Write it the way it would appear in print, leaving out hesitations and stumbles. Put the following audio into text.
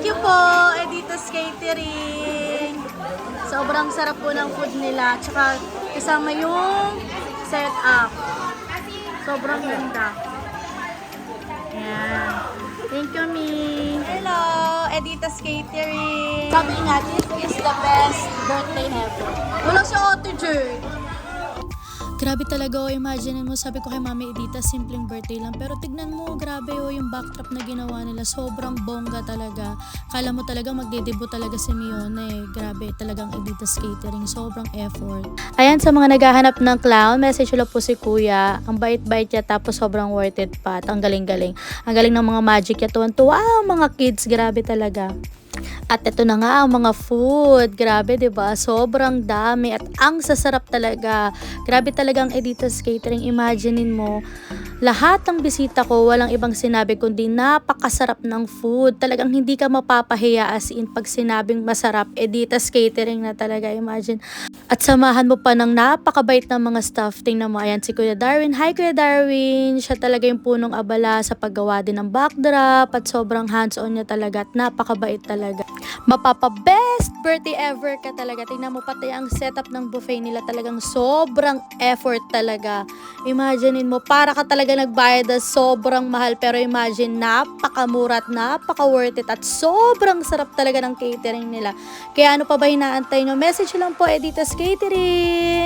Thank you po, Editas Catering. Sobrang sarap po ng food nila. Tsaka kasama yung setup. Sobrang ganda. Ayan. Thank you, Mi. Hello, Editas Catering. Sabi nga, this is the best birthday ever. Wala si Ate Jade. Grabe talaga, imagine mo, sabi ko kay Mami Edita, simpleng birthday lang. Pero tignan mo, grabe yung backdrop na ginawa nila. Sobrang bongga talaga. Kala mo talaga magde-debut talaga si Mione. Grabe, talagang Edita's Catering. Sobrang effort. Ayan, sa mga naghahanap ng clown, message lang po si Kuya. Ang bait-bait niya, tapos sobrang worth it pa. At ang galing-galing. Ang galing ng mga magic niya. Tuwan-tuwa ang mga kids. Grabe talaga. At ito na nga ang mga food. Grabe, 'di ba? Sobrang dami at ang sasarap talaga. Grabe talagang Edita's Catering. Imaginein mo, lahat ng bisita ko walang ibang sinabi kundi napakasarap ng food. Talagang hindi ka mapapahiya, as in pag sinabing masarap, Edita's Catering na talaga. Imagine. At samahan mo pa ng napakabait ng mga staff. Tingnan mo, ayan si Kuya Darwin. Hi Kuya Darwin! Siya talaga yung punong abala sa paggawa din ng backdrop at sobrang hands-on niya talaga at napakabait talaga. Mapapa-best birthday ever ka talaga. Tingnan mo pati ang setup ng buffet nila, talagang sobrang effort talaga. Imaginein mo, para ka talaga nagbayad na sobrang mahal, pero imagine, napakamura at napaka-worth it at sobrang sarap talaga ng catering nila. Kaya ano pa ba hinaantay nyo? Message lang po, Edita's Catering!